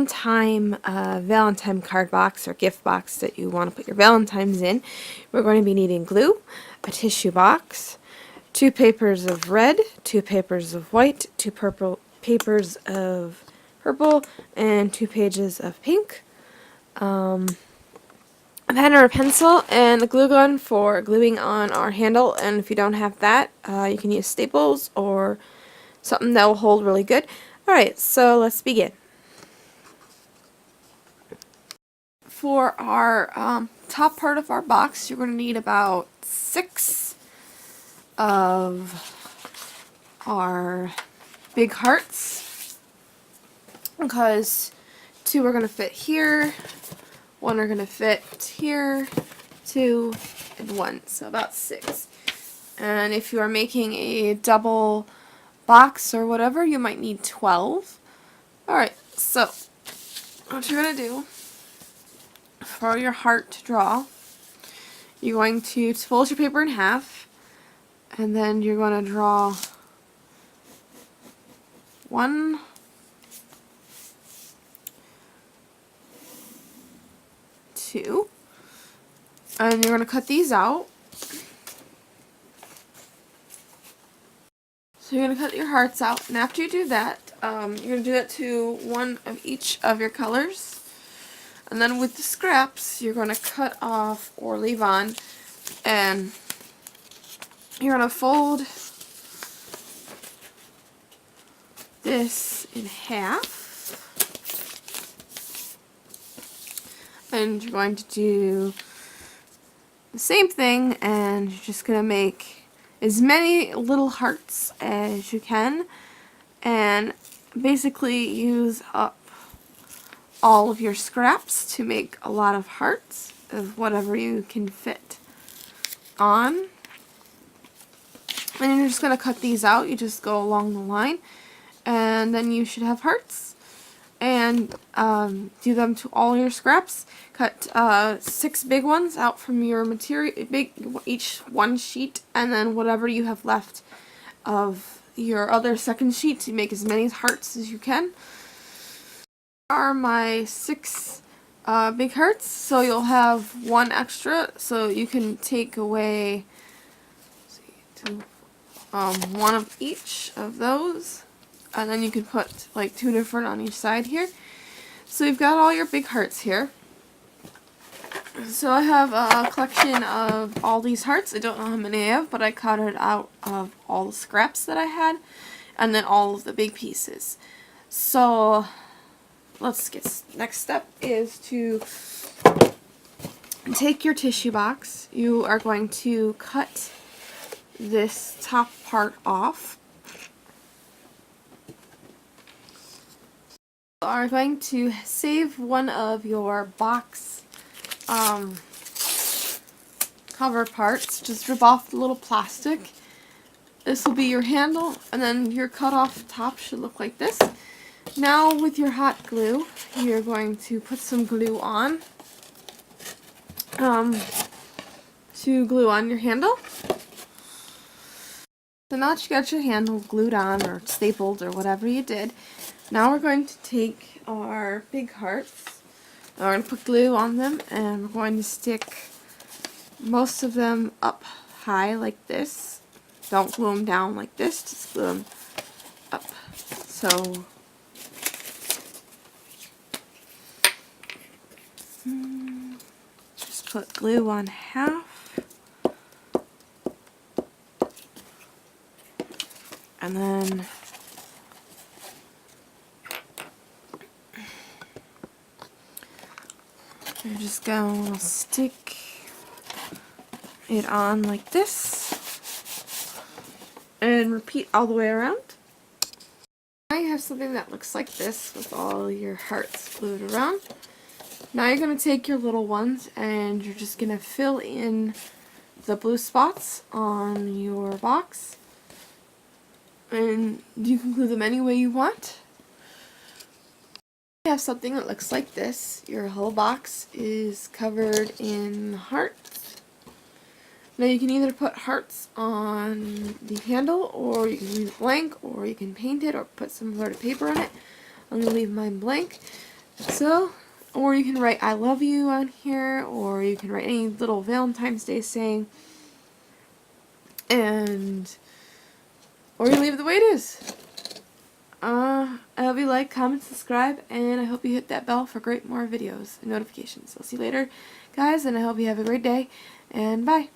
Valentine card box or gift box that you want to put your Valentines in, we're going to be needing glue, a tissue box, 2 papers of red, 2 papers of white, 2 papers of purple, and 2 pages of pink, a pen or a pencil, and a glue gun for gluing on our handle. And if you don't have that, you can use staples or something that will hold really good. Alright, so let's begin. For our top part of our box, you're going to need about 6 of our big hearts, because 2 are going to fit here, 1 are going to fit here, 2, and 1, so about 6. And if you are making a double box or whatever, you might need 12. Alright, so what you're going to do for your heart to draw, you're going to fold your paper in half, and then you're going to draw 1, 2, and you're going to cut these out. So you're going to cut your hearts out, and after you do that, you're going to do that to 1 of each of your colors. And then with the scraps, you're going to cut off or leave on, and you're going to fold this in half. And you're going to do the same thing, and you're just going to make as many little hearts as you can, and basically use up all of your scraps to make a lot of hearts of whatever you can fit on. And you're just going to cut these out. You just go along the line, and then you should have hearts. And do them to all your scraps. Cut 6 big ones out from your material, each one sheet, and then whatever you have left of your other second sheet to make as many hearts as you can. Are my 6 big hearts, so you'll have 1 extra, so you can take away 1 of each of those, and then you can put like 2 different on each side here. So you've got all your big hearts here. So I have a collection of all these hearts. I don't know how many I have, but I cut it out of all the scraps that I had, and then all of the big pieces. So let's get, next step is to take your tissue box. You are going to cut this top part off. You are going to save one of your box cover parts. Just rip off the little plastic. This will be your handle, and then your cut off top should look like this. Now with your hot glue, you're going to put some glue on to glue on your handle. So now that you got your handle glued on or stapled or whatever you did, now we're going to take our big hearts, and we're going to put glue on them, and we're going to stick most of them up high like this. Don't glue them down like this, just glue them up. So just put glue on half, and then you're just going to stick it on like this and repeat all the way around. Now you have something that looks like this with all your hearts glued around. Now you're going to take your little ones, and you're just going to fill in the blue spots on your box, and you can glue them any way you want. You have something that looks like this. Your whole box is covered in hearts. Now you can either put hearts on the handle, or you can leave it blank, or you can paint it or put some sort of paper on it. I'm going to leave mine blank. So, or you can write I love you on here, or you can write any little Valentine's Day saying, and or you leave it the way it is. I hope you like, comment, subscribe, and I hope you hit that bell for great more videos and notifications. I'll see you later, guys, and I hope you have a great day, and bye.